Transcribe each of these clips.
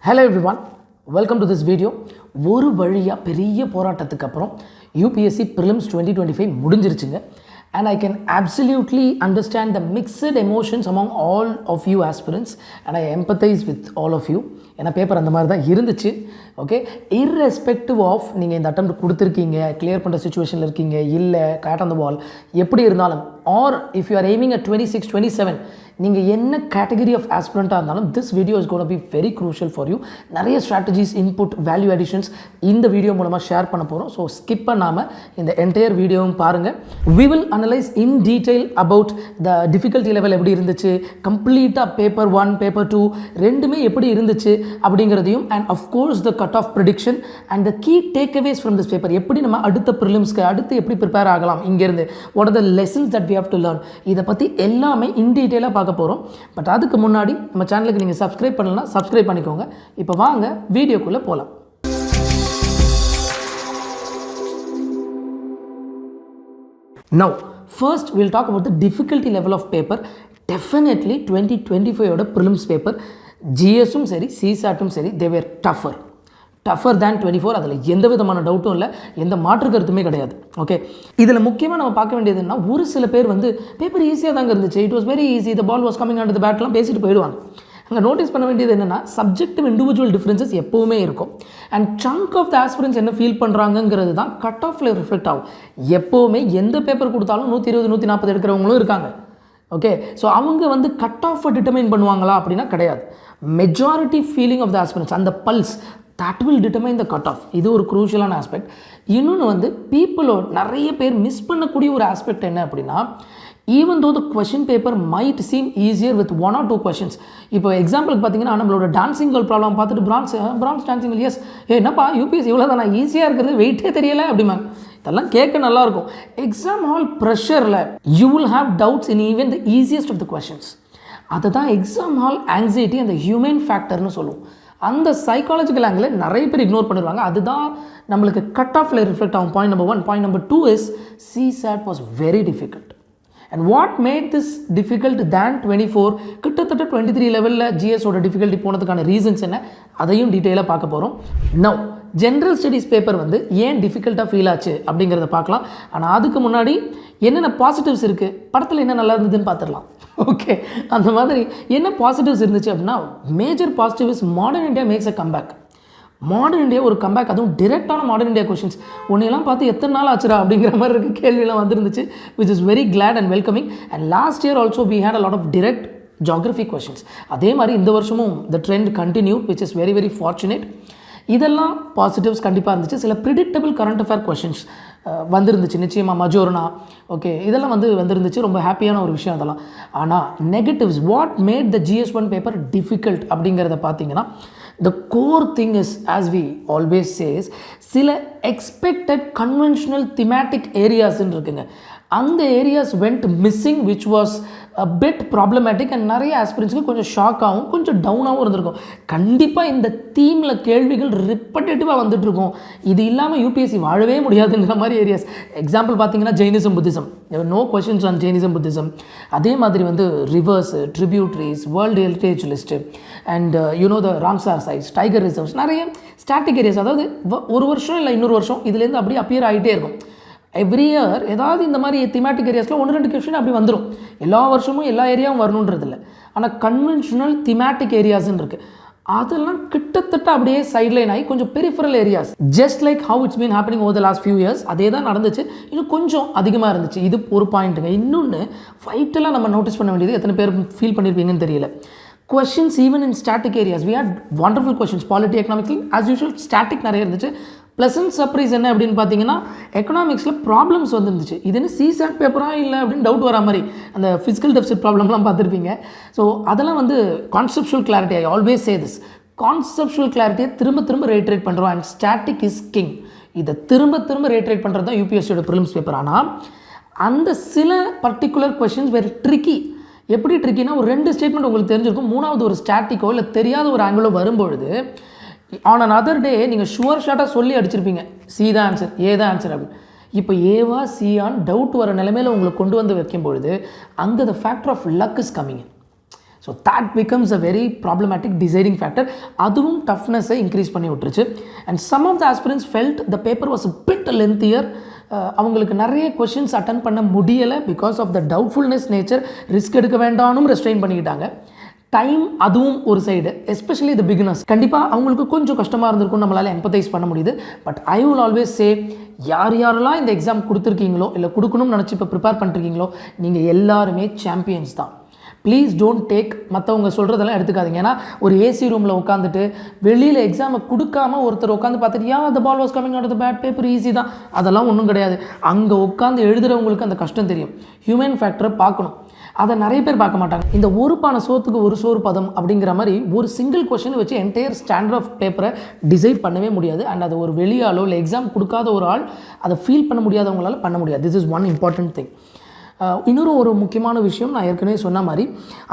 Hello everyone, welcome to this video. ஒரு வழியாக பெரிய போராட்டத்துக்கு அப்புறம் UPSC Prelims 2025 முடிஞ்சிருச்சுங்க. And I can absolutely understand the mixed emotions among all of you aspirants and I empathize with all of you. ஏன்னா paper அந்த மாதிரி தான் இருந்துச்சு. ஓகே, irrespective ஆஃப் நீங்கள் இந்த அட்டெம்ப்ட் கொடுத்துருக்கீங்க, கிளியர் பண்ணுற சுச்சுவேஷனில் இருக்கீங்க, இல்லை கேட் ஆன் த பால், எப்படி இருந்தாலும், or if you are aiming at 26, 27, நீங்கள் என்ன கேட்டகரி ஆஃப் ஆஸ்பிரண்ட்டாக இருந்தாலும் this video is gonna be very crucial for you. நிறைய ஸ்ட்ராட்டஜிஸ், இன்புட், வேல்யூ அடிஷன்ஸ் இந்த வீடியோ மூலமாக ஷேர் பண்ண போகிறோம். ஸோ ஸ்கிப் பண்ணாமல் இந்த என்டையர் வீடியோவும் பாருங்கள். We will analyse in detail about the difficulty level எப்படி இருந்துச்சு, கம்ப்ளீட்டாக பேப்பர் 1, பேப்பர் 2 ரெண்டுமே எப்படி இருந்துச்சு அப்படிங்கிறதையும், and of course the cut off prediction and the key takeaways from this paper. எப்படி நம்ம அடுத்த ப்ரிலிம்ஸ்க்கு அடுத்து எப்படி ப்ரிப்பேர் ஆகலாம், இங்கேருந்து what are the lessons that we have to learn, இதை பற்றி எல்லாமே இன் டீட்டெயிலாக பார்க்க போகிறோம். பட் அதுக்கு முன்னாடி நம்ம சேனலுக்கு நீங்கள் சப்ஸ்கிரைப் பண்ணலாம், சப்ஸ்கிரைப் பண்ணிக்கோங்க. இப்போ வாங்க வீடியோக்குள்ளே போகலாம். Now, first we'll talk about the difficulty level of paper. Definitely 2025 ஓட prelims paper GSும் சரி CSATும் சரி they were tougher than 24. அதில் எந்த விதமான டவுட்டும் இல்லை, எந்த மாற்று கருத்துமே கிடையாது. ஓகே, இதில் முக்கியமாக நம்ம பார்க்க வேண்டியதுன்னா, ஒரு சில பேர் வந்து பேப்பர் ஈஸியாக தாங்க இருந்துச்சு, it was very easy, the ball was coming under the பேட்லாம் பேசிட்டு போயிடுவாங்க. அங்கே நோட்டீஸ் பண்ண வேண்டியது என்னென்னா, சப்ஜெக்டிவ் இண்டிவிஜுவல் டிஃப்ரென்சஸ் எப்போவுமே இருக்கும். And chunk of the aspirants என்ன ஃபீல் பண்ணுறாங்கிறது தான் கட் ஆஃபில் ரிஃப்ளெக்ட் ஆகும். எப்போவுமே எந்த பேப்பர் கொடுத்தாலும் 120, 140 எடுக்கிறவங்களும் இருக்காங்க. ஓகே, ஸோ அவங்க வந்து கட் ஆஃபை டிட்டர்மைன் பண்ணுவாங்களா அப்படின்னா கிடையாது. Majority feeling of the aspirants, அந்த pulse, that will determine the cut off. இது ஒரு க்ரூஷியலான ஆஸ்பெக்ட். இன்னொன்று வந்து பீப்புளோட நிறைய பேர் மிஸ் பண்ணக்கூடிய ஒரு ஆஸ்பெக்ட் என்ன அப்படின்னா, even though the question paper might seem easier with 1 or 2 questions. இப்போ எக்ஸாம்பிளுக்கு பார்த்தீங்கன்னா, நம்மளோட டான்சிங் கேர்ள் ப்ராப்ளம் பார்த்துட்டு பிரான்ஸ் டான்சிங் கேர்ள், எஸ் என்னப்பா UPSC இவ்வளோ தானே ஈஸியாக இருக்கிறது, வெயிட்டே தெரியலை அப்படிமா, இதெல்லாம் கேட்க நல்லாயிருக்கும். எக்ஸாம் ஹால் ப்ரெஷரில் you will have doubts in even the easiest of the questions. அதை தான் எக்ஸாம் ஹால் ஆங்ஸைட்டி அந்த ஹியூமன் ஃபேக்டர்னு சொல்லுவோம். அந்த சைக்காலஜிக்கல் ஆங்கிள் நிறைய பேர் இக்னோர் பண்ணிடுவாங்க. அதுதான் நம்மளுக்கு கட் ஆஃபில் ரிஃப்ளெக்ட் ஆகும். Point number 1. Point number 2 is CSAT was very difficult. And what made this difficult than 24, கிட்டத்தட்ட 23 லெவலில் GSோட டிஃபிகல்ட்டி போனதுக்கான ரீசன்ஸ் என்ன, அதையும் டீட்டெயிலாக பார்க்க போகிறோம். நவ் ஜென்ரல் ஸ்டடீஸ் பேப்பர் வந்து ஏன் டிஃபிகல்ட்டாக ஃபீல் ஆச்சு அப்படிங்கிறத பார்க்கலாம். ஆனால் அதுக்கு முன்னாடி என்னென்ன பாசிட்டிவ்ஸ் இருக்குது, படத்தில் என்ன நல்லா இருந்ததுன்னு பார்த்துடலாம். ஓகே, அந்த மாதிரி என்ன பாசிட்டிவ்ஸ் இருந்துச்சு அப்படின்னா, major positive is modern India maths a comeback. Modern India ஒரு கம்பேக், அதுவும் டிரெக்டான மாடர்ன் இந்தியா கொஷின்ஸ். உன்னையெல்லாம் பார்த்து எத்தனை நாள் ஆச்சுரா அப்படிங்கிற மாதிரி இருக்க கேள்வியெல்லாம் வந்துருந்துச்சு, which is very glad and welcoming. And last year also we had a lot of direct geography questions. அதே மாதிரி இந்த வருஷமும் the trend continued, which is very very fortunate. இதெல்லாம் பாசிட்டிவ்ஸ் கண்டிப்பாக இருந்துச்சு. சில ப்ரிடிக்டபிள் கரண்ட் அஃபேர் கொஷின்ஸ் வந்துருந்துச்சு, நிச்சயமாக மஜோர்னா, ஓகே, இதெல்லாம் வந்துருந்துச்சு. ரொம்ப ஹாப்பியான ஒரு விஷயம் அதெல்லாம். ஆனால் negatives, what made the GS1 paper difficult அப்படிங்கிறத பார்த்தீங்கன்னா, the core thing is, as we always says, சில expected conventional thematic areas இருக்குங்க. அந்த areas went missing, which was a bit problematic. And நிறைய ஆஸ்பிரன்ஸ்க்கு கொஞ்சம் ஷாக்காகவும் கொஞ்சம் டவுனாகவும் இருந்திருக்கும். கண்டிப்பாக இந்த தீமில் கேள்விகள் ரிப்பட்டேட்டிவாக வந்துட்டுருக்கும். இது இல்லாமல் UPSC வாழவே முடியாதுங்கிற மாதிரி ஏரியாஸ். எக்ஸாம்பிள் பார்த்தீங்கன்னா, Jainism, Buddhism, no questions on Jainism, Buddhism. அதே மாதிரி வந்து rivers, tributaries, world heritage list, and you know the Ramsar sites, tiger reserves, நிறைய ஸ்டாட்டிக் ஏரியாஸ். அதாவது ஒரு வருஷம் இல்லை இன்னொரு வருஷம் இதுலேருந்து அப்படியே அப்பியர் ஆகிட்டே இருக்கும். எவ்ரி இயர் ஏதாவது இந்த மாதிரி திமேட்டிக் ஏரியாஸில் 1-2 கொஸ்டின் அப்படி வந்துடும். எல்லா வருஷமும் எல்லா ஏரியாவும் வரணுன்றது இல்லை. ஆனால் கன்வென்ஷனல் திமேட்டிக் ஏரியாஸ்ன்னு இருக்குது, அதெல்லாம் கிட்டத்தட்ட அப்படியே சைட்லைன் ஆகி கொஞ்சம் peripheral areas, just like how it's been happening over the last few years. அதே தான் நடந்துச்சு, இன்னும் கொஞ்சம் அதிகமாக இருந்துச்சு. இது ஒரு பாயிண்ட்டுங்க. இன்னொன்று ஃபைட்டெல்லாம் நம்ம நோட்டீஸ் பண்ண வேண்டியது, எத்தனை பேர் ஃபீல் பண்ணியிருப்பீங்கன்னு தெரியல. questions even in static areas. We had wonderful questions. Polity, economics, as usual, static நிறைய இருந்துச்சு. ப்ளசன்ட் சர்ப்ரைஸ் என்ன அப்படின்னு பார்த்தீங்கன்னா, எக்கனாமிக்ஸில் ப்ராப்ளம்ஸ் வந்துருந்துச்சு. இது என்ன CSAT பேப்பராக இல்லை அப்படின்னு டவுட் வர மாதிரி அந்த ஃபிசிக்கல் டெஃபிசிட் ப்ராப்ளம்லாம் பார்த்துருப்பீங்க. ஸோ அதெல்லாம் வந்து conceptual clarity. I always say this, conceptual கிளாரிட்டியை திரும்ப ரேட்ரேட் பண்ணுறோம். And static is king. இதை திரும்ப ரேட்ரேட் பண்ணுறது தான் UPSCயோட ப்ரிலிம்ஸ் பேப்பர். ஆனால் அந்த சில பர்டிகுலர் கொஷின்ஸ் வெரி ட்ரிக்கி. எப்படி ட்ரிக்கினா, ஒரு 2 ஸ்டேட்மெண்ட் உங்களுக்கு தெரிஞ்சிருக்கும், 3வது ஒரு ஸ்டாட்டிக்கோ இல்லை தெரியாத ஒரு ஆங்கிளோ வரும்பொழுது ஆன் another டே நீங்கள் ஷுவர் ஷாட்டாக சொல்லி அடிச்சிருப்பீங்க, C தான் ஆன்சர், A தான் ஆன்சர் அப்படின்னு. இப்போ ஏவா சியான்னு டவுட் வர நிலைமையில் உங்களுக்கு கொண்டு வந்து வைக்கும் பொழுது அங்கே the factor of luck is coming. So that becomes a very problematic deciding factor. அதுவும் டஃப்னஸை இன்க்ரீஸ் பண்ணி விட்டுருச்சு. And some of the aspirants felt the paper was a bit lengthier. அவங்களுக்கு நிறைய கொஷின்ஸ் அட்டன் பண்ண முடியலை because of the doubtfulness nature. Risk எடுக்க வேண்டாம்னு restrain பண்ணிக்கிட்டாங்க. டைம் அதுவும் ஒரு சைடு, எஸ்பெஷலி த பிகினர்ஸ் கண்டிப்பாக அவங்களுக்கு கொஞ்சம் கஷ்டமாக இருந்திருக்கும், நம்மளால் எம்பத்தைஸ் பண்ண முடியுது. But I will always say, யாரெல்லாம் இந்த எக்ஸாம் கொடுத்துருக்கீங்களோ இல்லை கொடுக்கணும்னு நினச்சி இப்போ ப்ரிப்பேர் பண்ணிருக்கீங்களோ நீங்கள் எல்லாருமே சாம்பியன்ஸ் தான். ப்ளீஸ் டோன்ட் டேக் மற்றவங்க சொல்கிறதெல்லாம் எடுத்துக்காதீங்க. ஏன்னா ஒரு ஏசி ரூமில் உட்காந்துட்டு வெளியில் எக்ஸாமை கொடுக்காம ஒருத்தர் உட்காந்து பார்த்துட்டு the ball was coming out of the bat, paper easy தான், அதெல்லாம் ஒன்றும் கிடையாது. அங்கே உட்காந்து எழுதுகிறவங்களுக்கு அந்த கஷ்டம் தெரியும். ஹியூமன் ஃபேக்டரை பார்க்கணும், அதை நிறைய பேர் பார்க்க மாட்டாங்க. இந்த ஒரு பானை சோத்துக்கு ஒரு சோறு பதம் அப்படிங்கிற மாதிரி ஒரு சிங்கிள் கொஷினை வச்சு என்டையர் ஸ்டாண்டர்ட் ஆஃப் பேப்பரை டிசைட் பண்ணவே முடியாது. அண்ட் அது ஒரு வெளியாலோ இல்லை எக்ஸாம் கொடுக்காத ஒரு ஆள் அதை ஃபீல் பண்ண முடியாதவங்களால பண்ண முடியாது. This is one important thing. இன்னொரு முக்கியமான விஷயம், நான் ஏற்கனவே சொன்ன மாதிரி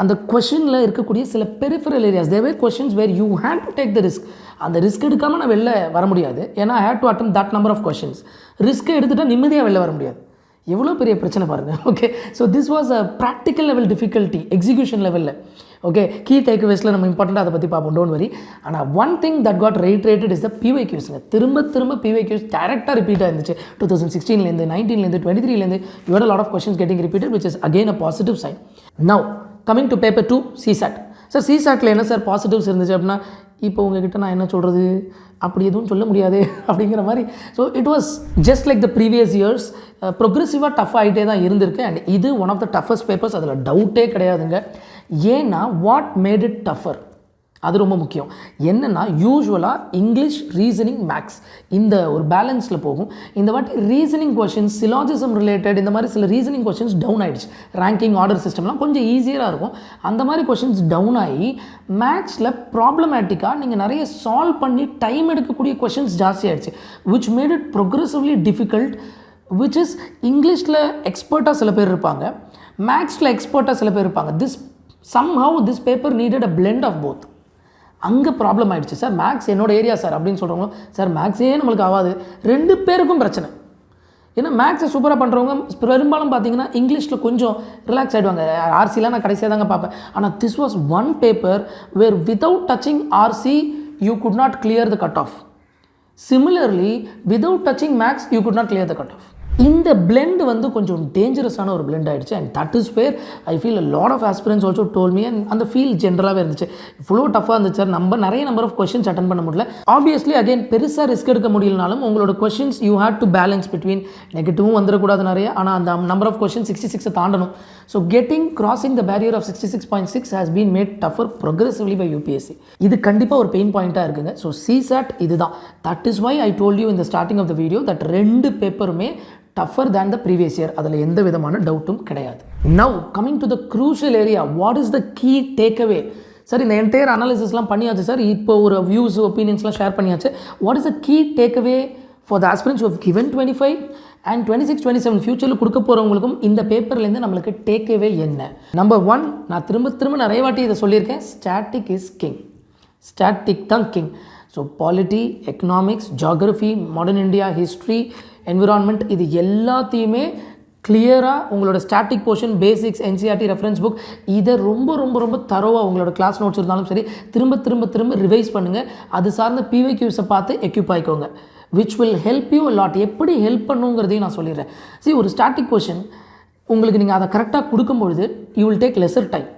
அந்த கொஷினில் இருக்கக்கூடிய சில peripheral areas, there questions where you had to take the risk. அந்த ரிஸ்க் எடுக்காமல் நான் வெளில வர முடியாது, ஏன்னா I had to attempt that number of questions. ரிஸ்க்கை எடுத்துகிட்டால் நிம்மதியாக வெளில வர முடியாது. எவ்வளோ பெரிய பிரச்சனை பாருங்கள். Okay, so this was a practical level difficulty execution லெவலில். ஓகே, கீ டேக்அவேஸில் நம்ம இம்பார்ட்டண்ட்டாக அதை பற்றி பார்ப்போம், டோன்ட் வரி. ஆனால் one thing that got rated is the பிவைக்யூஸ்ங்க. திரும்ப பிவைக்யூஸ் டேரெக்டாக ரிப்பீட்டாக இருந்துச்சு. 2016 19 23 you had a lot of questions getting repeated, which is again a positive sign. Now coming to paper 2 CSAT. Sir CSATல என்ன சார் பாசிட்டிவ்ஸ் இருந்துச்சு அப்படின்னா, இப்போ உங்ககிட்ட நான் என்ன சொல்கிறது, அப்படி எதுவும் சொல்ல முடியாது அப்படிங்கிற மாதிரி. So it was just like the previous years, ப்ரோக்ரெசிவாக டஃப் ஆகிட்டே தான் இருந்திருக்கு. அண்ட் இது one of the toughest papers, அதில் டவுட்டே கிடையாதுங்க. ஏன்னா வாட் மேட் இட் டஃபர், அது ரொம்ப முக்கியம். என்னென்னா யூஸ்வலாக இங்கிலீஷ், ரீசனிங், மேக்ஸ் இந்த ஒரு பேலன்ஸில் போகும். இந்த வாட்டி ரீசனிங் கொஷின்ஸ், சிலாஜிசம் ரிலேட்டட் இந்த மாதிரி சில ரீசனிங் கொஷின்ஸ் டவுன் ஆகிடுச்சு. ரேங்கிங் ஆர்டர் சிஸ்டம்லாம் கொஞ்சம் ஈஸியாக இருக்கும், அந்த மாதிரி கொஷின்ஸ் டவுன் ஆகி மேக்ஸில் ப்ராப்ளமேட்டிக்காக நீங்கள் நிறைய சால்வ் பண்ணி டைம் எடுக்கக்கூடிய கொஷின்ஸ் ஜாஸ்தி ஆகிடுச்சு. Which made it progressively difficult. Which is இங்கிலீஷில் எக்ஸ்பர்ட்டாக சில பேர் இருப்பாங்க, மேக்ஸில் எக்ஸ்பர்ட்டாக சில பேர் இருப்பாங்க. somehow this paper needed a blend of both. அங்கே ப்ராப்ளம் ஆகிடுச்சு. சார் மேக்ஸ் என்னோட ஏரியா சார் அப்படின்னு சொல்கிறவங்க, சார் மேக்ஸே நம்மளுக்கு ஆகாது. ரெண்டு பேருக்கும் பிரச்சனை. ஏன்னா மேக்ஸை சூப்பராக பண்ணுறவங்க பெரும்பாலும் பார்த்தீங்கன்னா இங்கிலீஷில் கொஞ்சம் ரிலாக்ஸ் ஆகிடுவாங்க. ஆர்சிலாம் நான் கடைசியாக தாங்க பார்ப்பேன். ஆனால் this was one paper where without touching RC you could not clear the cut off. Similarly without touching maths you could not clear the cut off. இந்த பிளெண்ட் வந்து கொஞ்சம் டேஞ்சரஸான ஒரு பிளெண்ட் ஆகிடுச்சு. And that is where I feel a lot of aspirants also told me, and அந்த feel ஜென்ரலாகவே இருந்துச்சு. இவ்வளோ டஃபாக இருந்துச்சு சார், நிறைய நம்பர் ஆஃப் கொஷின்ஸ் அட்டன் பண்ண முடியல. ஆப்வியஸ்லி அகைன் பெருசாக ரிஸ்க் எடுக்க முடியலனாலும் உங்களோட questions you had to balance between நெகட்டிவும் வந்துடக்கூடாது நிறைய, ஆனால் அந்த நம்பர் ஆஃப் கொஷின் 66 தாண்டணும். So crossing the barrier of 66.6 has been made tougher progressively by UPSC. இது கண்டிப்பாக ஒரு பெயின் பாயிண்ட்டாக இருக்குங்க. ஸோ CSAT இதுதான். That is why I told you in the starting of the video that ரெண்டு பேப்பருமே tougher than the previous year. அதில் எந்த விதமான டவுட்டும் கிடையாது. Now coming to the crucial area, what is the key takeaway? Sir இந்த entire அனாலிசிஸ்லாம் பண்ணியாச்சு சார், இப்போ ஒரு வியூஸ் ஒப்பீனியன்ஸ்லாம் ஷேர் பண்ணியாச்சு. What is the key takeaway for the aspirants who have given 25 and 26, 27 ஃபியூச்சரில் கொடுக்க போகிறவங்களுக்கும் இந்த பேப்பர்லேருந்து நம்மளுக்கு டேக்அவே என்ன? நம்பர் 1, நான் திரும்ப நிறைய வாட்டி இதை சொல்லியிருக்கேன், ஸ்டாட்டிக் இஸ் கிங். ஸ்டாட்டிக் தான் king. So polity, economics, geography, modern India, history, environment, இது எல்லாத்தையுமே கிளியராக உங்களோட static portion, basics, NCRT reference book, இதை ரொம்ப தரோவாக உங்களோட கிளாஸ் நோட்ஸ் இருந்தாலும் சரி திரும்ப ரிவைஸ் பண்ணுங்கள். அது சார்ந்த PYQஸை பார்த்து எக்யூப் ஆகிக்கோங்க. Which will help you lot. எப்படி ஹெல்ப் பண்ணுங்கிறதையும் நான் சொல்லிடுறேன். சரி, ஒரு ஸ்டாட்டிக் கொஷின் உங்களுக்கு நீங்கள் அதை கரெக்டாக கொடுக்கும்பொழுது you will take lesser time.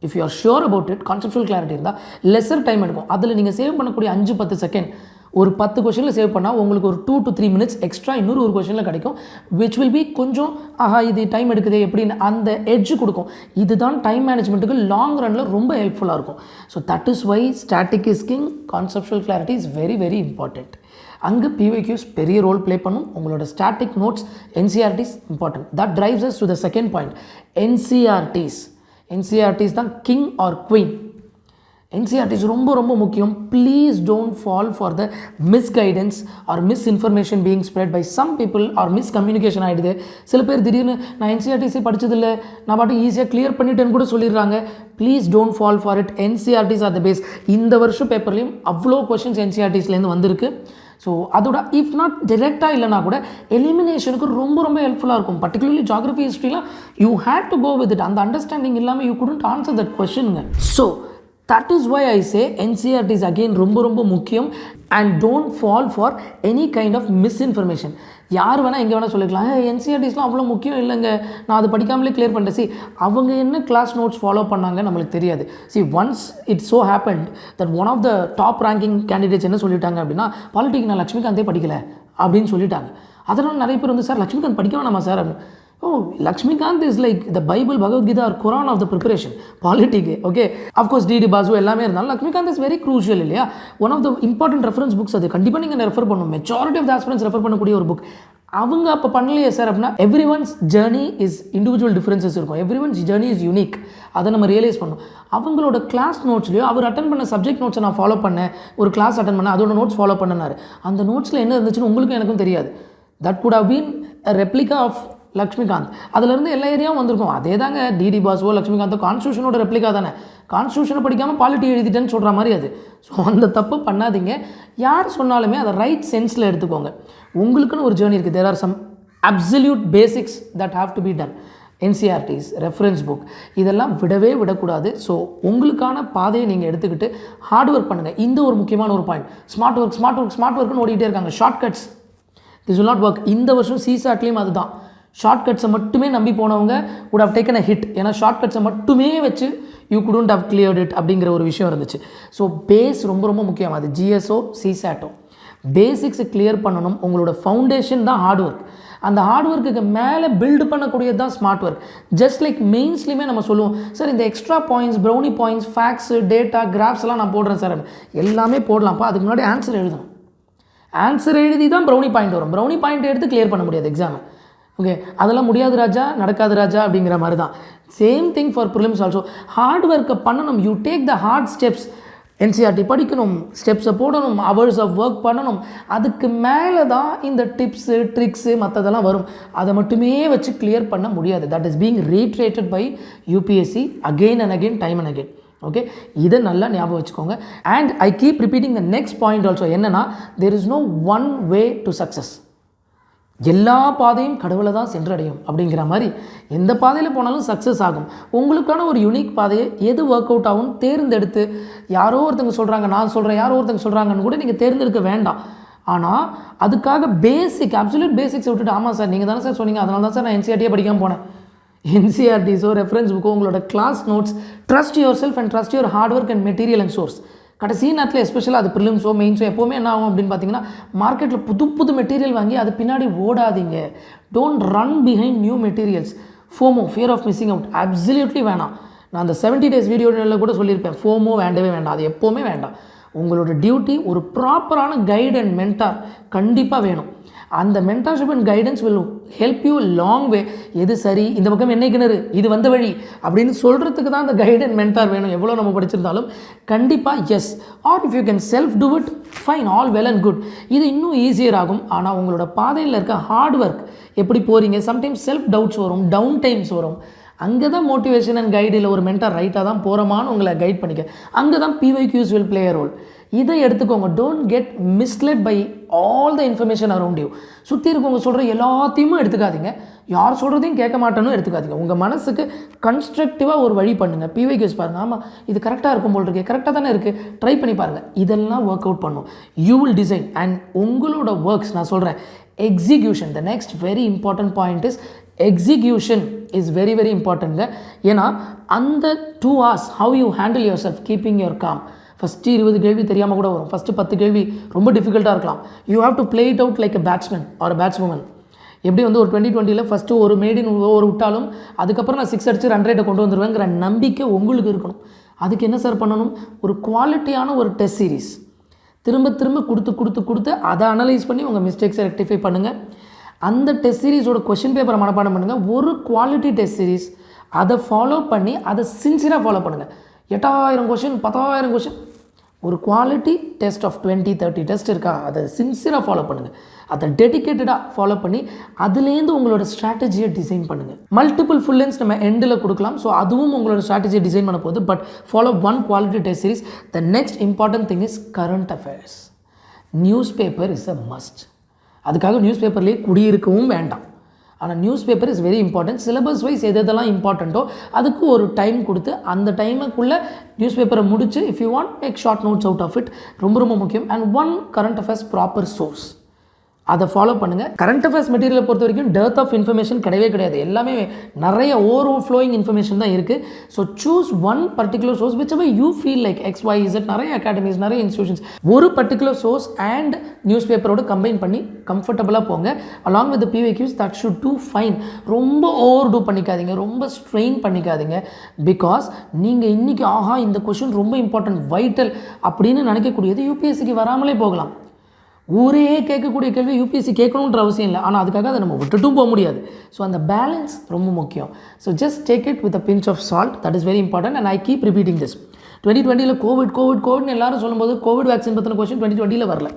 If you are sure about it, conceptual clarity இருந்தால் லெஸர் டைம் எடுக்கும். அதில் நீங்கள் சேவ் பண்ணக்கூடிய 5-10 செகண்ட் ஒரு 10 கொஷனில் சேவ் பண்ணால் உங்களுக்கு ஒரு 2 to 3 minutes எக்ஸ்ட்ரா இன்னொரு ஒரு கொஷனில் கிடைக்கும். விச் வில் பி கொஞ்சம் இது டைம் எடுக்குது எப்படின்னு அந்த எட்ஜ் கொடுக்கும். இதுதான் டைம் மேனேஜ்மெண்ட்டுக்கு லாங் ரனில் ரொம்ப ஹெல்ப்ஃபுல்லாக இருக்கும். So that is why static is king. Conceptual clarity is very important. அங்கே PYQs பெரிய ரோல் ப்ளே பண்ணும். உங்களோட static notes, NCRTs important. That drives us to the second point, NCRTs தான் கிங் ஆர் குவீன். NCRTs ரொம்ப ரொம்ப முக்கியம். Please don't fall for the misguidance or misinformation being spread by some people or miscommunication ஆகிடுது. சில பேர் திடீர்னு நான் NCRTC படித்ததில்லை, நான் பாட்டு ஈஸியாக கிளியர் பண்ணிட்டேன்னு கூட சொல்லிடுறாங்க. Please don't fall for it. NCRTs are the base. இந்த வருஷம் பேப்பர்லேயும் அவ்வளோ கொஷின்ஸ் NCRTஸ்லேருந்து வந்திருக்கு. ஸோ அதோட இஃப் நாட் டிரெக்டாக இல்லைனா கூட எலிமினேஷனுக்கு ரொம்ப ரொம்ப ஹெல்ப்ஃபுல்லாக இருக்கும். பர்டிகுலர்லி ஜாகிரஃபி ஹிஸ்ட்ரிலாம் you had to go with it. அந்த அண்டர்ஸ்டாண்டிங் இல்லாமல் யூ குடன்ட் ஆன்சர் தட் கொஷினுங்க. So that is why I say NCRT is again ரொம்ப ரொம்ப முக்கியம். and don't fall for any kind of misinformation. யார் வேணால் எங்கே வேணால் சொல்லிக்கலாம், NCRTஸ்லாம் அவ்வளோ முக்கியம் இல்லைங்க, நான் அது படிக்காமலே கிளியர் பண்ணிட்டேன். அவங்க என்ன கிளாஸ் நோட்ஸ் ஃபாலோ பண்ணாங்க நம்மளுக்கு தெரியாது. Once it so happened that one of the top ranking candidates என்ன சொல்லிட்டாங்க அப்படின்னா, பாலிட்டிக் நான் லக்ஷ்மிகாந்தே படிக்கலை அப்படின்னு சொல்லிட்டாங்க. அதனால் நிறைய பேர் வந்து சார் லக்ஷ்மிகாந்த் படிக்க வேணாமா சார் அப்படின்னு. Lakshmikant is like the Bible, Bhagavad Gita or Quran of the preparation, politics, okay. Of course, D.D. Basu எல்லாமே இருந்தாலும் Lakshmikant is very crucial இல்லையா. One of the important reference books அது. கண்டிப்பாக நீங்கள் ரெஃபர் பண்ணணும். Majority of the aspirants refer பண்ணக்கூடிய ஒரு book. அவங்க அப்போ பண்ணலையே சார் அப்படின்னா, everyone's journey is individual differences இருக்கும். Everyone's journey is unique. அதை நம்ம ரியலைஸ் பண்ணணும். அவங்களோட கிளாஸ் நோட்ஸ்லையோ அவர் அட்டன் பண்ண சப்ஜெக்ட் நோட்ஸை நான் ஃபாலோ பண்ணேன், ஒரு கிளாஸ் அட்டன் பண்ணேன், அதோட நோட்ஸ் ஃபாலோ பண்ணனாரு. அந்த நோட்ஸில் என்ன இருந்துச்சுன்னு உங்களுக்கும் எனக்கும் தெரியாது. That could have been a replica of Laxmikanth. அதிலேருந்து எல்லா ஏரியாவும் வந்திருக்கும். அதே தாங்க டிடி பாசுவோ லக்ஷ்மிகாந்தோ கான்ஸ்டியூஷனோட ரெப்ளிகா தானே. கான்ஸ்டியூஷனை படிக்காமல் பாலிட்டி எழுதிட்டேன்னு சொல்கிற மாதிரி அது. ஸோ அந்த தப்பு பண்ணாதீங்க. யார் சொன்னாலுமே அதை ரைட் சென்ஸில் எடுத்துக்கோங்க. உங்களுக்குன்னு ஒரு ஜேர்னி இருக்குது. There are some absolute basics that have to be done. NCRTs, reference book, இதெல்லாம் விடவே விடக்கூடாது. ஸோ உங்களுக்கான பாதையை நீங்கள் எடுத்துக்கிட்டு ஹார்ட் ஒர்க் பண்ணுங்கள். இந்த ஒரு முக்கியமான ஒரு point, smart work smart work smart ஒர்க்குன்னு ஓடிக்கிட்டே இருக்காங்க. Shortcuts this will not work. இந்த வருஷம் CSATலேயும் அதுதான். ஷார்ட்கட்ஸை மட்டுமே நம்பி போனவங்க would have taken a hit. ஏன்னா ஷார்ட்கட்ஸை மட்டுமே வச்சு you couldn't have cleared it அப்படிங்கிற ஒரு விஷயம் இருந்துச்சு. ஸோ பேஸ் ரொம்ப ரொம்ப முக்கியம். அது GSO CSATO பேசிக்ஸை கிளியர் பண்ணணும். உங்களோட ஃபவுண்டேஷன் தான் ஹார்ட் ஒர்க். அந்த ஹார்ட் ஒர்க்குக்கு மேலே பில்டு பண்ணக்கூடியது தான் ஸ்மார்ட் ஒர்க். ஜஸ்ட் லைக் மெயின்ஸ்லையுமே நம்ம சொல்லுவோம், சார் இந்த extra points, brownie points, fax, data, graphs எல்லாம் நான் போடுறேன் சார். எல்லாமே போடலாம்ப்பா, அதுக்கு முன்னாடி ஆன்சர் எழுதணும். ஆன்சர் எழுதி தான் ப்ரௌனி பாயிண்ட் வரும். ப்ரௌனி பாயிண்ட் எடுத்து கிளியர் பண்ண முடியாது எக்ஸாமை. ஓகே, அதெல்லாம் முடியாது ராஜா, நடக்காது ராஜா அப்படிங்கிற மாதிரி தான். Same thing for prelims also. Hard ஒர்க்கை பண்ணணும். You take the hard steps. NCRT படிக்கணும், ஸ்டெப்ஸை போடணும், ஹவர்ஸ் ஆஃப் ஒர்க் பண்ணணும். அதுக்கு மேலே தான் இந்த டிப்ஸு ட்ரிக்ஸு மற்றதெல்லாம் வரும். அதை மட்டுமே வச்சு கிளியர் பண்ண முடியாது. That is being reiterated by UPSC again and again, time and again. Okay, இதை நல்லா ஞாபகம் வச்சுக்கோங்க. And I keep repeating the next point also. என்னென்னா, there is no one way to success. எல்லா பாதையும் கடவுளை தான் சென்றடையும் அப்படிங்கிற மாதிரி எந்த பாதையில் போனாலும் சக்ஸஸ் ஆகும். உங்களுக்கான ஒரு யூனிக் பாதையை எது ஒர்க் அவுட் ஆகும் தேர்ந்தெடுத்து, யாரோ ஒருத்தங்க சொல்கிறாங்க, நான் சொல்கிறேன், யாரோ ஒருத்தங்க சொல்கிறாங்கன்னு கூட நீங்கள் தேர்ந்தெடுக்க வேண்டாம். ஆனால் அதுக்காக பேசிக் அப்சல்யூட் பேசிக்ஸ் விட்டுட்டு, ஆமாம் சார் நீங்கள் தானே சார் சொன்னீங்க, அதனால தான் சார் நான் NCRTயே படிக்காமல் போனேன். NCRTஸோ ரெஃபரன்ஸ் புக்கோ, உங்களோட class notes, trust yourself and trust your hard work and material and source. கடைசி நேரத்தில் எஸ்பெஷலாக அது ப்ரிலிம்ஸோ மெயின்ஸோ எப்போவுமே என்ன ஆகும் அப்படின்னு பார்த்தீங்கன்னா, மார்க்கெட்டில் புது புது மெட்டீரியல் வாங்கி அது பின்னாடி ஓடாதீங்க. Don't run behind new materials. FOMO, fear of missing out, absolutely வேணாம். நான் அந்த 70 days வீடியோவில் கூட சொல்லியிருப்பேன், ஃபோமோ வேண்டவே வேண்டாம், அது எப்போவுமே வேண்டாம். உங்களோட டியூட்டி ஒரு ப்ராப்பரான கைட் அண்ட் மென்டார் கண்டிப்பாக வேணும். அந்த mentorship and guidance will help you long way. எது சரி, இந்த பக்கம் என்ன கிணறு, இது வந்த வழி அப்படின்னு சொல்கிறதுக்கு தான் அந்த கைட் அண்ட் மென்டார் வேணும். எவ்வளோ நம்ம படிச்சிருந்தாலும் கண்டிப்பாக S. R if you can self do it, fine, all well and good. இது இன்னும் ஈஸியர் ஆகும். ஆனால் உங்களோட பாதையில் இருக்க ஹார்ட் ஒர்க் எப்படி போகிறீங்க, சம்டைம்ஸ் செல்ஃப் டவுட்ஸ் வரும், டவுன் டைம்ஸ் வரும். அங்கே தான் மோட்டிவேஷன் அண்ட் கைடில் ஒரு மென்டார் ரைட்டாக தான் போகிறோமான்னு உங்களை கைட் பண்ணிக்க. அங்கே தான் PYQs will play a role. இதை எடுத்துக்கோங்க. Don't get misled by all the information around you. சுற்றி இருக்கவங்க சொல்கிற எல்லாத்தையுமே எடுத்துக்காதீங்க. யார் சொல்கிறதையும் கேட்க மாட்டேன்னு எடுத்துக்காதீங்க. உங்கள் மனசுக்கு கன்ஸ்ட்ரக்டிவாக ஒரு வழி பண்ணுங்கள். PYQs பாருங்கள், ஆமாம் இது கரெக்டாக இருக்கும் போல் இருக்கு, கரெக்டாக தானே இருக்குது, ட்ரை பண்ணி பாருங்கள். இதெல்லாம் ஒர்க் அவுட் பண்ணும். You will design. அண்ட் உங்களோட ஒர்க்ஸ் நான் சொல்கிறேன், execution. The next very important point is execution is very very இம்பார்ட்டன்ட்ங்க. ஏன்னா அந்த 2 hours how you handle yourself, keeping your calm. First 20 கேள்வி தெரியாமல் கூட வரும். ஃபஸ்ட்டு 10 கேள்வி ரொம்ப டிஃபிகல்ட்டாக இருக்கலாம். You have to play it out like a batsman or a batswoman. எப்படி வந்து ஒரு 2020 ஃபஸ்ட்டு ஒரு மேடின் ஓவர் விட்டாலும் அதுக்கப்புறம் நான் 6 அடித்து ரன் ரேட்டை கொண்டு வந்துடுவேங்கிற நம்பிக்கை உங்களுக்கு இருக்கணும். அதுக்கு என்ன சார் பண்ணணும்? ஒரு குவாலிட்டியான ஒரு டெஸ்ட் சீரீஸ் திரும்ப திரும்ப கொடுத்து அதை அனலைஸ் பண்ணி உங்கள் மிஸ்டேக்ஸை ரெக்டிஃபை பண்ணுங்கள். அந்த டெஸ்ட் சீரீஸோட கொஷின் பேப்பரை மனப்பாடம் பண்ணுங்கள். ஒரு குவாலிட்டி டெஸ்ட் சீரீஸ் அதை ஃபாலோ பண்ணி அதை சின்சியராக ஃபாலோ பண்ணுங்கள். 8000 கொஷின் 10000 கொஷின். ஒரு குவாலிட்டி டெஸ்ட் ஆஃப் 20-30 டெஸ்ட் இருக்கா, அதை சின்சியராக ஃபாலோ பண்ணுங்கள். அதை டெடிக்கேட்டடாக ஃபாலோ பண்ணி அதுலேருந்து உங்களோட ஸ்ட்ராட்டஜியை டிசைன் பண்ணுங்கள். மல்டிபிள் ஃபுல் லென்ஸ் நம்ம எண்டில் கொடுக்கலாம். ஸோ அதுவும் உங்களோட ஸ்ட்ராட்டஜியை டிசைன் பண்ண போகுது. But follow one quality test series. The next important thing is current affairs. Newspaper is a must. அதுக்காக நியூஸ் பேப்பர்லேயே குடியிருக்கவும் வேண்டாம். ஆனால் newspaper is very important. Syllabus wise எதெல்லாம் இம்பார்ட்டண்ட்டோ அதுக்கு ஒரு டைம் கொடுத்து அந்த டைமுக்குள்ளே நியூஸ் பேப்பரை முடிச்சு if you want make short notes out of it. ரொம்ப ரொம்ப முக்கியம். And one current affairs proper source, அதை ஃபாலோ பண்ணுங்கள். கரண்ட் அஃபேர்ஸ் மெட்டீரியலை பொறுத்த வரைக்கும் டெர்த் ஆஃப் இன்ஃபர்மேஷன் கிடையவே கிடையாது. எல்லாமே நிறைய ஓவர் ஃப்ளோயிங் இன்ஃபர்மேஷன் தான் இருக்குது. So choose one particular source whichever you feel like XYZ. நிறைய அகாடமிஸ், நிறைய இன்ஸ்டியூஷன்ஸ் ஒரு பர்டிகுலர் சோர்ஸ் அண்ட் நியூஸ் பேப்பரோடு கம்பைன் பண்ணி கம்ஃபர்டபுளாக போங்க. Along with PYQs that should do fine. ரொம்ப ஓவர் டூ பண்ணிக்காதீங்க, ரொம்ப ஸ்ட்ரெயின் பண்ணிக்காதீங்க. பிகாஸ் நீங்கள் இன்றைக்கி இந்த கொஷின் ரொம்ப இம்பார்ட்டன்ட், வைட்டல் அப்படின்னு நினைக்கக்கூடியது UPSCக்கு வராமலே போகலாம். ஊரே கேட்கக்கூடிய கேள்வி UPSC கேட்கணுன்ற அவசியம் இல்லை. ஆனால் அதுக்காக அதை நம்ம விட்டுட்டும் போக முடியாது. ஸோ அந்த பேலன்ஸ் ரொம்ப முக்கியம். So just take it with a pinch of salt. That is very important. And I keep repeating this. 2020 கோவிட்னு எல்லாரும் சொல்லும்போது கோவிட் வேக்சின் பற்றின கொஸ்டின் 2020 வரல.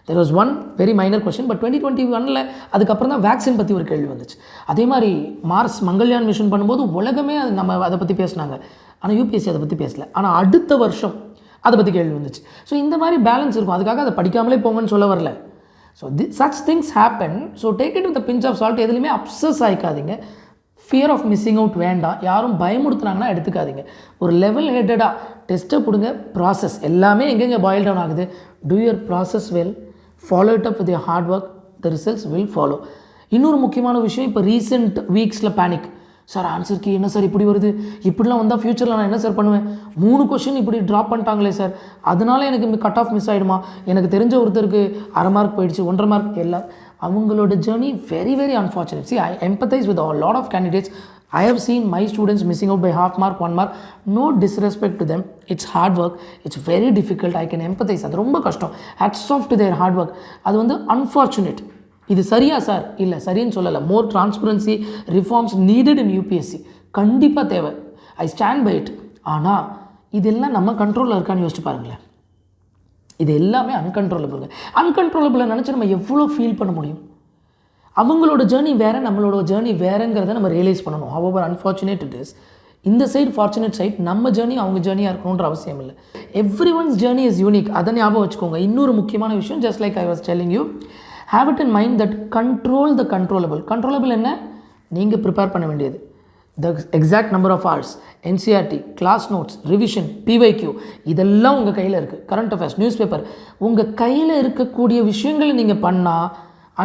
There was one very minor question. But 2021 அதுக்கப்புறம் தான் வேக்சின் பற்றி ஒரு கேள்வி வந்துச்சு. அதே மாதிரி மார்ஸ் மங்கள்யான் மிஷன் பண்ணும்போது உலகமே நம்ம அதை பற்றி பேசினாங்க. ஆனால் UPSC அதை பற்றி பேசல. ஆனால் அடுத்த வருஷம் அதை பற்றி கேள்வி வந்துச்சு. ஸோ இந்த மாதிரி பேலன்ஸ் இருக்கும். அதுக்காக அதை படிக்காமலே போங்கன்னு சொல்ல வரல. So such things happen. So take it with pinch of salt. எதுலையுமே அப்சஸ் ஆகிக்காதீங்க. ஃபியர் ஆஃப் மிஸ்ஸிங் அவுட் வேண்டாம். யாரும் பயமுடுத்துனாங்கன்னா எடுத்துக்காதீங்க. ஒரு லெவல் ஹெட்டடாக டெஸ்ட்டை கொடுங்க. ப்ராசஸ் எல்லாமே எங்கெங்கே பாயில் டவுன் ஆகுது. Two your process well, follow it up with your hard work, the results will follow. இன்னொரு முக்கியமான விஷயம், இப்போ ரீசெண்ட் வீக்ஸில் பேனிக். சார் ஆன்சருக்கு என்ன சார் இப்படி வருது, இப்படிலாம் வந்தால் ஃப்யூச்சரில் நான் என்ன சார் பண்ணுவேன், 3 கொஷின் இப்படி ட்ராப் பண்ணிட்டாங்களே சார், அதனால எனக்கு கட் ஆஃப் மிஸ் ஆகிடுமா, எனக்கு தெரிஞ்ச ஒருத்தருக்கு 1/2 மார்க் போயிடுச்சு, 1.5 மார்க். எல்லாம் அவங்களோட journey very very unfortunate. C I empathise with a lot of candidates. I have seen my students missing out by 1/2 mark, 1 mark. No disrespect to them. It's hard work. It's very difficult. I can empathize. அது ரொம்ப கஷ்டம். Hats off to their hard work. அது வந்து unfortunate. இது சரியா sir? இல்லை, சரின்னு சொல்லலை. More transparency, reforms needed in UPSC. கண்டிப்பாக தேவை. I stand by it. ஆனால் இதெல்லாம் நம்ம கண்ட்ரோலில் இருக்கான்னு யோசிச்சு பாருங்களேன். இது எல்லாமே அன்கண்ட்ரோலபிளுங்க. அன்கண்ட்ரோலபிளை நினச்சி நம்ம எவ்வளோ ஃபீல் பண்ண முடியும்? அவங்களோட ஜேர்னி வேறு, நம்மளோட ஜேர்னி வேறுங்கிறத நம்ம ரியலைஸ் பண்ணணும். ஹவெவர் அன்ஃபார்ச்சுனேட் இட் இஸ், இந்த சைடு ஃபார்ச்சுனேட் சைட், நம்ம ஜேர்னி அவங்க ஜேர்னியாக இருக்கணுன்ற அவசியம் இல்லை. Every once journey is unique. அதை ஞாபகம் வச்சுக்கோங்க. இன்னொரு முக்கியமான விஷயம், just like I was telling you, have it in mind that control the controllable. Controllable என்ன? நீங்கள் ப்ரிப்பேர் பண்ண வேண்டியது the exact number of hours, NCRT, class notes, revision, PYQ, இதெல்லாம் உங்கள் கையில் இருக்குது. கரண்ட் அஃபேர்ஸ், நியூஸ் பேப்பர், உங்கள் கையில் இருக்கக்கூடிய விஷயங்களை நீங்கள் பண்ணால்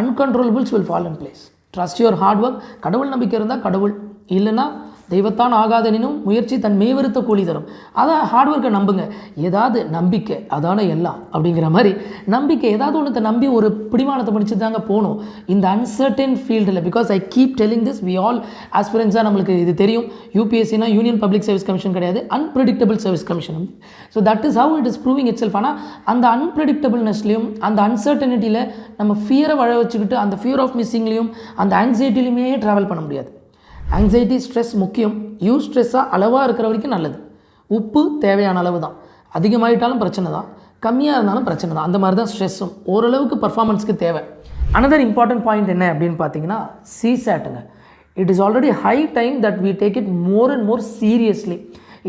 uncontrollables will fall in place. Trust your hard work. கடவுள் நம்பிக்கை இருந்தால் கடவுள், இல்லைன்னா தெய்வத்தான் ஆகாதெனினும் முயற்சி தன் மேவருத்த கூலி தரும். அதான் ஹார்ட் ஒர்க்கை நம்புங்க. ஏதாவது நம்பிக்கை அதான எல்லாம் அப்படிங்கிற மாதிரி நம்பிக்கை, ஏதாவது ஒன்றத்தை நம்பி ஒரு பிடிமானத்தை படிச்சு தாங்க போகணும் இந்த அன்சர்டன் ஃபீல்டில். Because I keep telling this, we all ஆஸ்பிரன்ஸாக நம்மளுக்கு இது தெரியும். UPSCனா யூனியன் பப்ளிக் சர்வீஸ் கமிஷன் கிடையாது, unpredictable service commission. So that is how it is proving itself. ஆனால் அந்த அன்பிரடிக்டபிள்னஸ்லையும் அந்த அன்சர்டனிட்டியில் நம்ம ஃபியரை வர வச்சுக்கிட்டு அந்த ஃபியர் ஆஃப் மிஸ்ஸிங்லேயும் அந்த ஆங்ஸைட்டிலையுமே ட்ராவல் பண்ண முடியாது. ஆங்ஸைட்டி, ஸ்ட்ரெஸ் முக்கியம். ஸ்ட்ரெஸ்ஸாக அளவாக இருக்கிற வரைக்கும் நல்லது. உப்பு தேவையான அளவு தான். அதிகமாகிட்டாலும் பிரச்சனை தான், கம்மியாக இருந்தாலும் பிரச்சனை தான். அந்த மாதிரி தான் ஸ்ட்ரெஸ்ஸும் ஓரளவுக்கு பர்ஃபார்மன்ஸ்க்கு தேவை. அனதர் இம்பார்ட்டன்ட் பாயிண்ட் என்ன அப்படின்னு பார்த்தீங்கன்னா CSATங்க. It is already high time that we take it more and more seriously.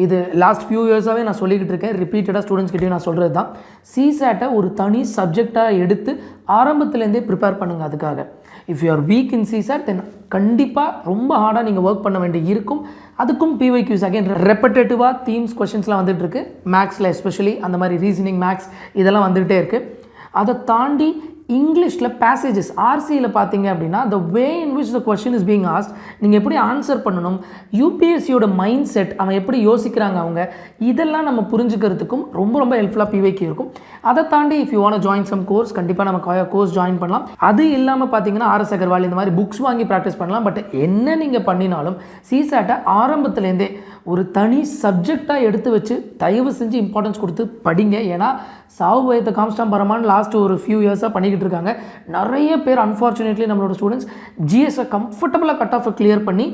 இது லாஸ்ட் ஃபியூ இயர்ஸாகவே நான் சொல்லிக்கிட்டு இருக்கேன். ரிப்பீட்டடாக ஸ்டூடெண்ட்ஸ்கிட்டையும் நான் சொல்கிறது தான், CSATை ஒரு தனி சப்ஜெக்டாக எடுத்து ஆரம்பத்துலேருந்தே ப்ரிப்பேர் பண்ணுங்கள். அதுக்காக if you R week in CSAT தென் கண்டிப்பாக ரொம்ப ஹார்டாக நீங்கள் ஒர்க் பண்ண வேண்டி இருக்கும். அதுக்கும் PYQs அகைன் ரெப்படேட்டிவாக தீம்ஸ் கொஷின்ஸ்லாம் வந்துட்டுருக்கு. மேக்ஸில் எஸ்பெஷலி அந்த மாதிரி ரீசனிங், மேக்ஸ் இதெல்லாம் வந்துகிட்டே இருக்குது. அதை தாண்டி இங்கிலீஷில் பேசேஜஸ், RCயில் பார்த்தீங்க அப்படின்னா the way in which the question is being asked, நீங்கள் எப்படி ஆன்சர் பண்ணணும், UPSCயோட மைண்ட் செட், அவன் எப்படி யோசிக்கிறாங்க அவங்க, இதெல்லாம் நம்ம புரிஞ்சுக்கிறதுக்கும் ரொம்ப ரொம்ப ஹெல்ப்ஃபுல்லாக PYQ இருக்கும். அதை தாண்டி if you want join some course, கண்டிப்பாக நம்ம கோர்ஸ் ஜாயின் பண்ணலாம். அது இல்லாமல் பார்த்தீங்கன்னா RS அகர்வால் இந்த மாதிரி புக்ஸ் வாங்கி ப்ராக்டிஸ் பண்ணலாம். பட் என்ன நீங்கள் பண்ணினாலும் CSATை ஆரம்பத்துலேருந்தே ஒரு தனி சப்ஜெக்டாக எடுத்து வச்சு தயவு செஞ்சு இம்பார்ட்டன்ஸ் கொடுத்து படிங்க. ஏன்னா சாவு பயத்தை காமிச்சிட்டான் பரமான்னு லாஸ்ட் ஒரு ஃபியூ இயர்ஸாக பண்ணிக்கிட்டு இருக்காங்க நிறைய பேர். அன்ஃபார்ச்சுனேட்லி நம்மளோட ஸ்டூடெண்ட்ஸ் GSஐ கம்ஃபர்டபுளாக கட் ஆஃபை கிளியர் பண்ணி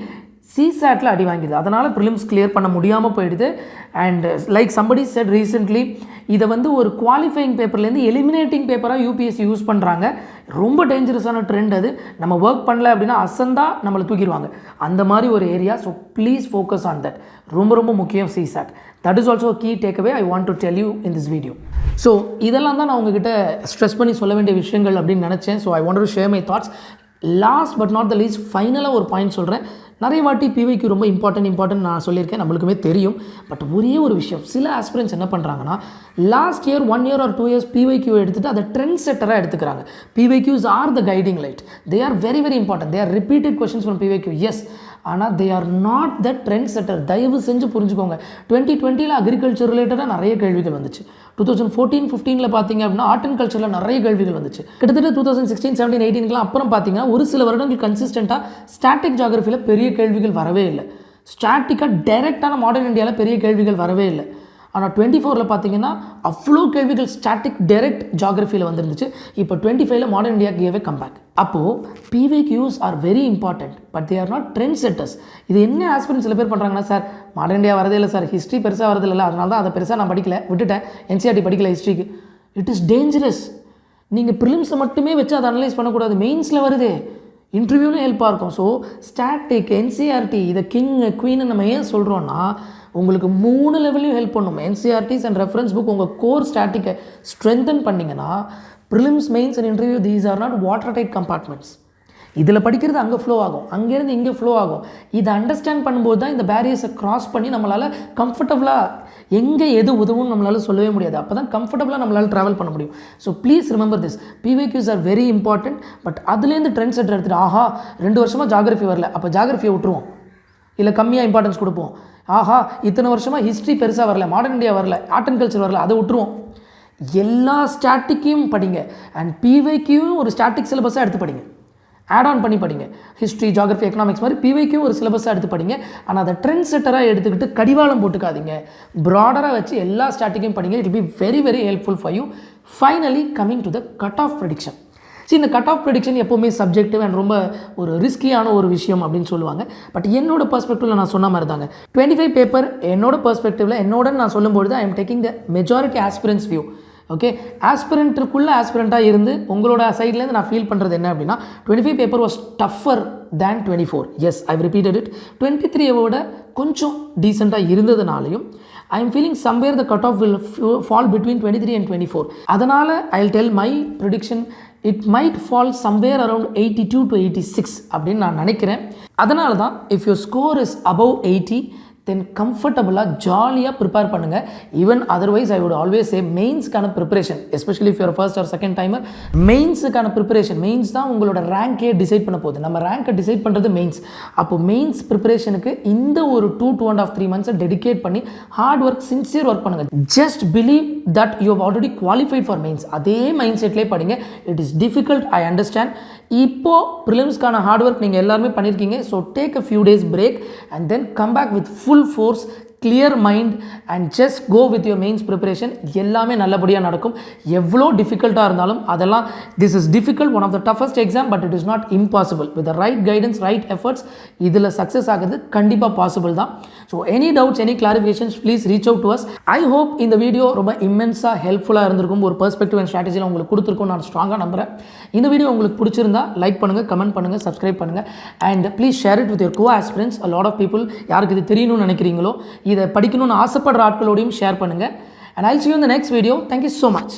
CSATல அடி வாங்கிடுது. அதனால் ப்ரிலிம்ஸ் கிளியர் பண்ண முடியாமல் போயிடுது. And like somebody set recently இதை வந்து ஒரு குவாலிஃபைங் பேப்பர்லேருந்து எலிமினேட்டிங் பேப்பராக UPSC யூஸ் பண்ணுறாங்க. ரொம்ப டேஞ்சரஸான ட்ரெண்ட் அது. நம்ம ஒர்க் பண்ணல அப்படின்னா அசந்தா நம்மளை தூக்கிடுவாங்க. அந்த மாதிரி ஒரு area. So please focus on that. ரொம்ப ரொம்ப முக்கியம் CSAT. That is also key takeaway I want to tell you in this video. So இதெல்லாம் தான் நான் உங்ககிட்ட ஸ்ட்ரெஸ் பண்ணி சொல்ல வேண்டிய விஷயங்கள் அப்படின்னு நினச்சேன். So I want to share my thoughts. Last but not the least ஃபைனலாக ஒரு பாயிண்ட் சொல்கிறேன். நிறைய வாட்டி PYQ ரொம்ப இம்பார்ட்டன்ட் நான் சொல்லியிருக்கேன், நம்மளுக்குமே தெரியும். பட் ஒரே ஒரு விஷயம், சில ஆஸ்பிரன்ஸ் என்ன பண்ணுறாங்கன்னா last year 1 year or 2 years PYQ எடுத்துகிட்டு அதை ட்ரெண்ட் செட்டராக எடுத்துக்கிறாங்க. PYQs are the guiding light. They are very very important. They are repeated questions from PYQ. Yes, ஆனால் they are not the trend setter. தயவு செஞ்சு புரிஞ்சுக்கோங்க. 2020 அக்ரிகல்ச்சர் ரிலேட்டடாக நிறைய கேள்விகள் வந்துச்சு. 2014-15 பார்த்தீங்க அப்படின்னா ஆர்ட் அண்ட் கல்ச்சரில் நிறைய கேள்விகள் வந்துச்சு. கிட்டத்தட்ட 2016, 17, 18 அப்புறம் பார்த்தீங்கன்னா ஒரு சில வருடங்கள் கன்சிஸ்டண்ட்டாக ஸ்டாட்டிக் ஜியாகிரஃபியில் பெரிய கேள்விகள் வரவே இல்லை. ஸ்டாட்டிக்காக டைரெக்டான மாடர்ன் இந்தியாவில் பெரிய கேள்விகள் வரவே இல்லை. ஆனால் 24 பார்த்தீங்கன்னா அவ்வளோ கேள்விகள் ஸ்டாட்டிக் டைரக்ட் ஜியாகிரஃபியில் வந்துருந்துச்சு. இப்போ 25 மாடர்ன் இந்தியா கேவே கம்பேக். அப்போது PYQs are very important, but they are not trend setters. இது என்ன ஆஸ்பிரன்ட் சில பேர் பண்ணுறாங்கன்னா, சார் மாடர்ன் இந்தியா வரதே இல்லை சார், ஹிஸ்ட்ரி பெருசாக வரது இல்லை, அதனால தான் அதை பெருசாக நான் படிக்கல, விட்டுட்டேன், NCRT படிக்கல ஹிஸ்ட்ரிக்கு. It is dangerous. நீங்கள் ப்ரிலிம்ஸை மட்டுமே வச்சு அதை அனலைஸ் பண்ணக்கூடாது. மெயின்ஸில் வருது, இன்டர்வியூவில் ஹெல்ப்பாக இருக்கும். ஸோ ஸ்டாட்டிக், NCRT இதை கிங் குவீன்னு நம்ம ஏன் சொல்கிறோன்னா, உங்களுக்கு 3 லெவலையும் ஹெல்ப் பண்ணும். NCRTs அண்ட் ரெஃபரன்ஸ் புக் உங்கள் கோர் ஸ்டாட்டிக்கை ஸ்ட்ரென்தன் பண்ணிங்கன்னா prelims, mains and interview these are not watertight compartments. இதில் படிக்கிறது அங்கே ஃப்ளோ ஆகும், அங்கேருந்து இங்கே ஃப்ளோ ஆகும். இதை அண்டர்ஸ்டாண்ட் பண்ணும்போது தான் இந்த பேரியர்ஸை க்ராஸ் பண்ணி நம்மளால் கம்ஃபர்டபுளாக எங்கே எது உதவும் நம்மளால் சொல்லவே முடியாது. அப்போ தான் கம்ஃபர்டபுளாக நம்மளால் ட்ராவல் பண்ண முடியும். So please remember this. PYQs are very important. But அதுலேருந்து ட்ரெண்ட் செட்டர் எடுத்துகிட்டு, ஆஹா 2 வருஷமாக ஜியாகிரஃபி வரல, அப்போ ஜியாகிரஃபியை விட்டுருவோம், இல்லை கம்மியாக இம்பார்ட்டன்ஸ் கொடுப்போம். ஆஹா இத்தனை வருஷமாக ஹிஸ்ட்ரி பெருசாக வரல, மாடர்ன் இந்தியா வரல, ஆர்ட் அண்ட் கல்ச்சர் வரல, அதை விட்டுருவோம். எல்லா ஸ்டாட்டிக்கையும் படிங்க. அண்ட் PYQவும் ஒரு ஸ்டாட்டிக் சிலபஸாக எடுத்து படிங்க, ஆட் ஆன் பண்ணி படிங்க. ஹிஸ்ட்ரி, ஜியாகிரஃபி, எக்கனாமிக்ஸ் மாதிரி PYQவும் ஒரு சிலபஸாக எடுத்து படிங்க. ஆனால் அதை ட்ரெண்ட் செட்டராக எடுத்துக்கிட்டு கடிவாளம் போட்டுக்காதீங்க. ப்ராடராக வச்சு எல்லா ஸ்டாட்டிக்கையும் படிங்க. It will be very very helpful for you. Finally coming to the cut of prediction. இந்த கட் ஆஃப் ப்ரெடிக்ஷன் எப்போவுமே சப்ஜெக்டிவ் அண்ட் ரொம்ப ஒரு ரிஸ்கியான ஒரு விஷயம் அப்படின்னு சொல்லுவாங்க. பட் என்னோட பெர்ஸ்பெக்டிவில் நான் சொன்ன மாதிரி தாங்க, 25 பேப்பர் என்னோட பெர்ஸ்பெக்டிவில் என்னோட நான் சொல்லும்போது I am taking the majority aspirants view. Okay, ஆஸ்பிரண்ட்டுக்குள்ளே ஆஸ்பிரண்ட்டாக இருந்து உங்களோட சைட்லேருந்து நான் ஃபீல் பண்ணுறது என்ன அப்படின்னா, 25 paper was tougher than 24. Yes, I repeated it. 23 கொஞ்சம் டீசெண்டாக இருந்ததுனாலையும் I am feeling somewhere the cutoff will fall between 23 and 24. அதனால் I'll tell my prediction, it might fall somewhere around 82 to 86 அப்படின்னு நான் நினைக்கிறேன். அதனால தான் if your score is above 80, தென் கம்ஃபர்டபுளாக ஜாலியாக ப்ரிப்பேர் பண்ணுங்கள். Even otherwise I would always say மெயின்ஸ்க்கான preparation, especially if you're first or second timer, மெயின்ஸுக்கான ப்ரிப்பரேஷன். மெயின்ஸ் தான் உங்களோட ரேங்கே டிசைட் பண்ண போகுது. நம்ம ரேங்கை டிசைட் பண்ணுறது மெயின்ஸ். அப்போ மெயின்ஸ் ப்ரிப்பரேஷனுக்கு இந்த ஒரு 2.5-3 months டெடிகேட் பண்ணி ஹார்ட் ஒர்க், சின்சியர் ஒர்க் பண்ணுங்கள். Just believe that you have already qualified for mains. அதே மைண்ட் செட்லேயே படிங்க. It is difficult, I understand. இப்போது ப்ரிலிம்ஸ்க்கான ஹார்ட் ஒர்க் நீங்கள் எல்லாருமே பண்ணியிருக்கீங்க. So take a few days break and then come back with full force, clear mind and just go with your mains preparation. எல்லாமே நல்லபடியாக நடக்கும். எவ்வளோ டிஃபிகல்ட்டாக இருந்தாலும் அதெல்லாம், this is difficult, one of the toughest exam, but it is not impossible. With the right guidance, right efforts, இதில் success ஆகுது கண்டிப்பாக possible தான். So any doubts, any clarifications, please reach out to us. I hope இந்த video ரொம்ப இம்மென்ஸாக ஹெல்ப்ஃபுல்லாக இருந்திருக்கும். ஒரு perspective and ஸ்ட்ராட்டஜியில் உங்களுக்கு கொடுத்துருக்கும் நான் ஸ்ட்ராங்காக நம்புகிறேன். இந்த வீடியோ உங்களுக்கு பிடிச்சிருந்தா லைக் பண்ணுங்கள், கமெண்ட் பண்ணுங்கள், சப்ஸ்கிரைப் பண்ணுங்கள் and please share it with your co aspirants. a lot of people யாருக்கு இது தெரியணும்னு நினைக்கிறீங்களோ, இதை படிக்கணும்னு ஆசைப்படுற ஆட்களோடையும் ஷேர் பண்ணுங்கள். And I'll see you in the next video. Thank you so much.